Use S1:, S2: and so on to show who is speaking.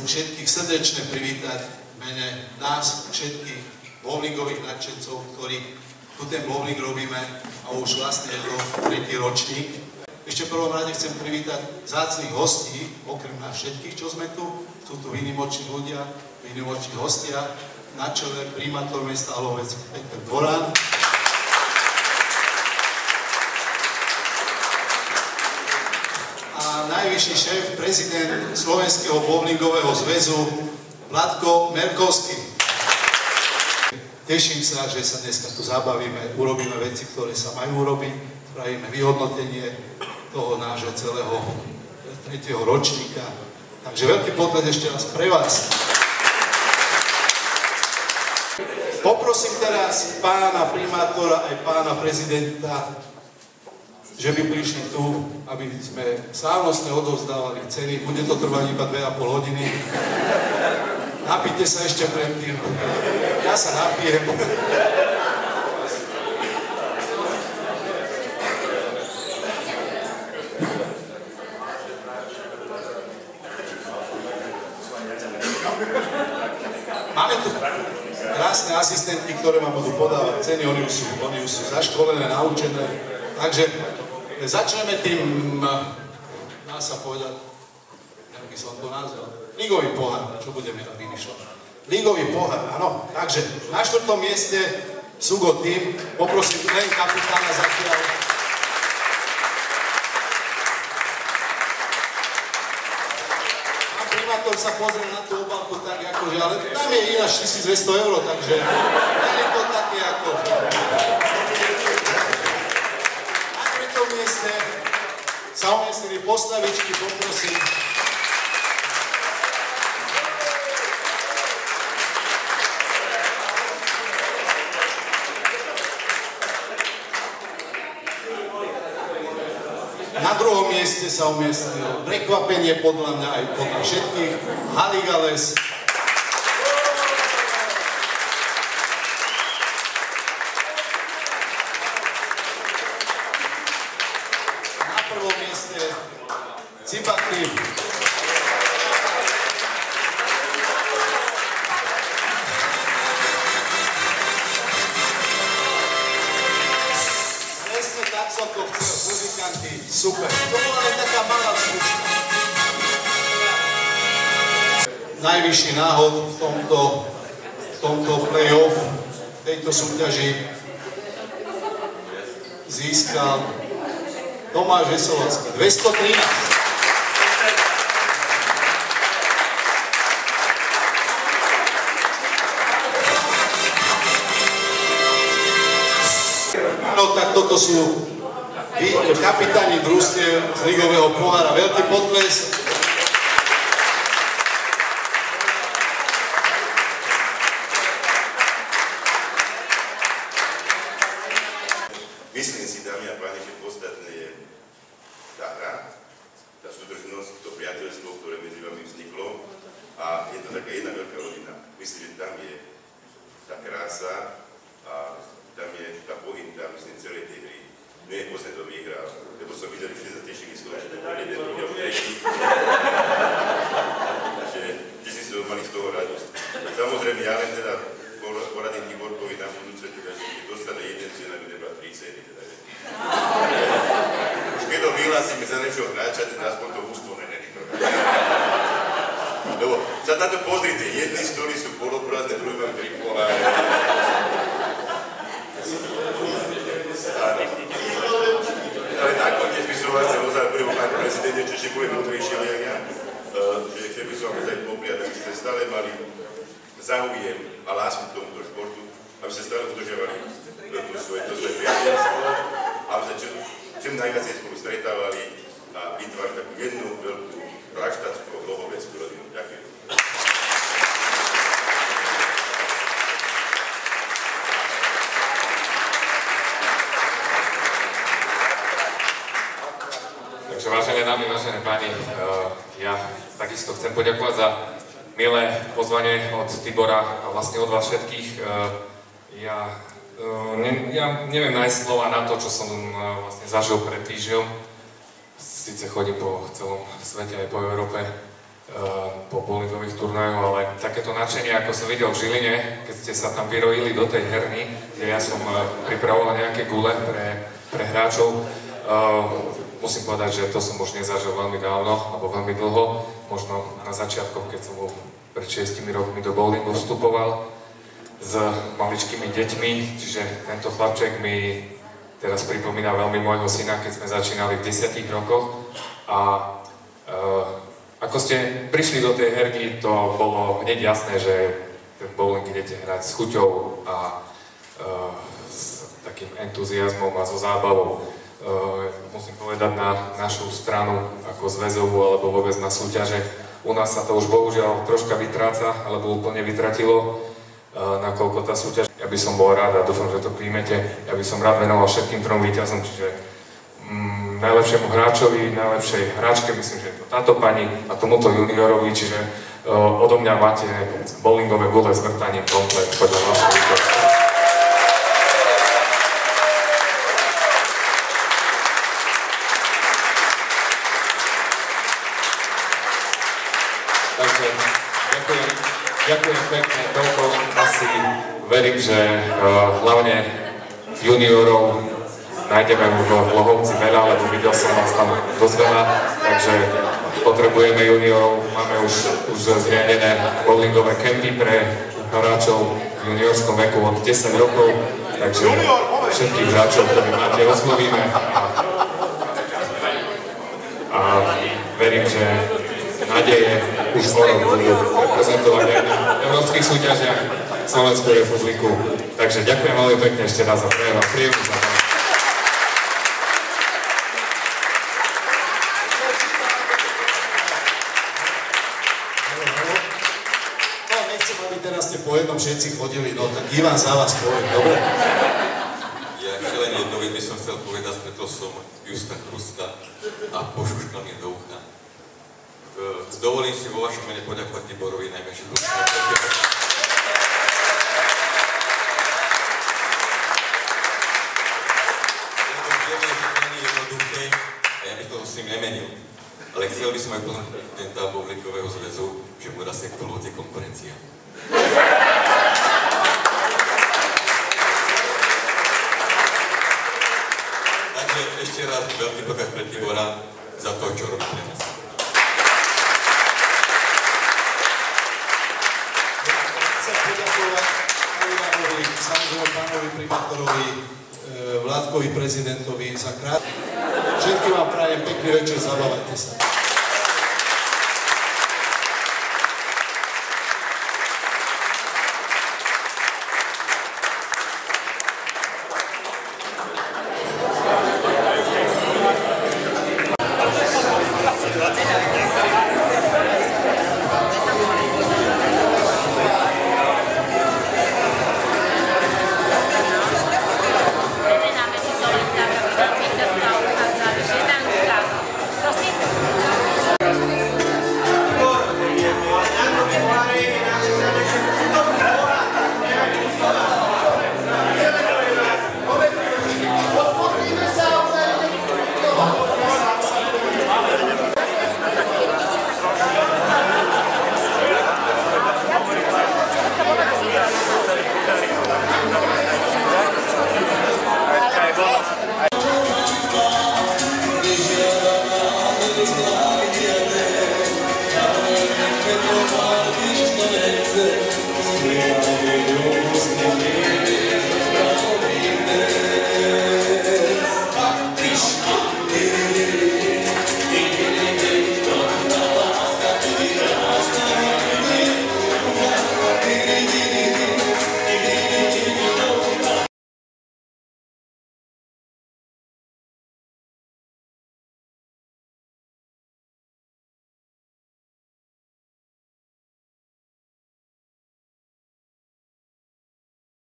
S1: všetkých srdečne privítať v mene nás, všetkých bowlingových nadšencov, ktorí tu ten bowling robíme a už vlastne je to 3. ročník. Ešte v prvom rade chcem privítať vzácnych hostí, okrem nás všetkých, čo sme tu. Sú tu výnimoční ľudia, výnimoční hostia, na čele primátor mesta Alovec Peter Dvoran. A najvyšší šéf, prezident Slovenského bowlingového zväzu Vladko Merkovský. Teším sa, že sa dneska tu zabavíme, urobíme veci, ktoré sa majú urobiť, spravíme vyhodnotenie toho nášho celého 3. ročníka. Takže veľký potlesk ešte raz pre vás. Poprosím teraz pána primátora aj pána prezidenta, že by prišli tu, aby sme slávnostne odovzdávali ceny. Bude to trvať iba 2,5 hodiny. Napíte sa ešte predtým. Ja sa napijem. Máme tu krásne asistentky, ktoré vám budú podávať ceny. Oni už sú zaškolené, naučené. Takže začneme tým, dá sa povedať, jak by som to nazval, ligový pohár, čo budeme vymýšľať. Ligový pohár, áno. Takže na 4. mieste Sugo Team, poprosím len kapitána zatiaľ. Pán primátor sa pozrie na tú obálku tak akože, ale tam je ináč 1200 €, takže nie je to také ako... mieste sa umiestnili postavičky, poprosím. Na 2. mieste sa umiestnilo prekvapenie podľa mňa aj podľa všetkých Haligales. Cipakty. Presne tak som to chcel, muzikanti, super. To bola len taká malá skúška. Najvyšší náhod v tomto play-off, v tejto súťaži získal Tomáš Veselocký, 213. No tak toto sú kapitáni družstiev z ligového pohára. Veľký potlesk.
S2: Myslím si, dámy a páni, že podstatné je tá hra, tá súdržnosť, to priateľstvo, ktoré medzi vami vzniklo, a je to taká jedna veľká rodina. Myslím, že tam je tá krása a tam je tá pointa, myslím, celej tej hry. Nie je posledný, kto vyhral, lebo som videl, že sa tešili skončiť, to bol jeden, druhý, tretí. Takže si mali z toho radosť. Samozrejme, ja len teda poradím Tiborkovi na budúce, teda, že keď dostane jeden cien, aby nebral 3 ceny. Už keď to vyhlásime za lepšieho hráča, teda aspoň to ústvo nenení. Lebo sa na to pozrite, jedni stoly sú poloprázdne, druhý mám 3 pola. Ale nakoniec by som vás chcel ozaj prvú, pán prezident, čo ešte bude múdrejšie, ale jak ja, že chcel by som vám ozaj popriať, aby ste stále mali záujem a lásku k tomuto športu, aby ste stále udržiavali to svoje priateľstvo, aby sa čím najviac spolu stretávali a vytvárali takú jednu veľkú raštatskú lohoveckú rodinu. Ďakujem.
S3: Takže vážené dámy, vážené páni, ja takisto chcem poďakovať za milé pozvanie od Tibora a vlastne od vás všetkých. Ja neviem nájsť slova na to, čo som vlastne zažil pred týždňom. Sice chodím po celom svete aj po Európe po bowlingových turnajoch, ale takéto nadšenie, ako som videl v Žiline, keď ste sa tam vyrojili do tej herny, kde ja som pripravoval nejaké gule pre hráčov. Musím povedať, že to som už nezažil veľmi dávno, alebo veľmi dlho, možno na začiatkoch, keď som bol pred 6 rokmi do bowlingu vstupoval s maličkými deťmi, čiže tento chlapček mi teraz pripomína veľmi môjho syna, keď sme začínali v 10 rokoch. A ako ste prišli do tej herky, to bolo hneď jasné, že ten bowling idete hrať s chuťou a s takým entuziasmom a so zábavou. Musím povedať na našu stranu ako zväzovú alebo vôbec na súťaže. U nás sa to už bohužiaľ troška vytráca, alebo úplne vytratilo, nakoľko tá súťaž. Ja by som bol rád a dúfam, že to príjmete. Ja by som rád venoval všetkým 3 víťazom, čiže najlepšiemu hráčovi, najlepšej hráčke, myslím, že je to táto pani a tomuto juniorovi, čiže odo mňa máte bowlingové gule s vrtaním komplet podľa vašho víťazstva. Takže ďakujem pekne, toľko asi verím, že hlavne juniorov nájdeme v Lohovci veľa, lebo videl som vás tam dosť veľa, takže potrebujeme juniorov, máme už zriadené bowlingové kempy pre hráčov v juniorskom veku od 10 rokov, takže všetkých hráčov, ktorí máte, oslovíme a verím, že nádeje už skoro budú reprezentovať aj na európskych súťažiach Slovenskú republiku. Takže ďakujem veľmi pekne ešte raz za príjemnú zábavu.
S1: Teraz ste po jednom všetci chodili, no tak Ivan za vás poviem, dobre?
S4: Ja ešte len jednu vec by som chcel povedať, stretol som Justa Chrusta a pošuškal mi do ucha. Dovolím si vo vašom mene poďakovať Tiborovi najmenšie Chrusta. Vieme, že to nie je jednoduché a ja by to s ním nemenil. Ale chcel by som aj poznať prezidenta bowlingového zväzu, že mu raz sektor vodzie konkurencia. Takže ešte raz veľký poďak pre Tibora za to, čo robí pre nás.
S1: Chcem poďakovať Ivanovi, samozrejme pánovi primátorovi, Vládkovi prezidentovi za krát. Všetkým vám prajem pekný večer, zabávajte sa.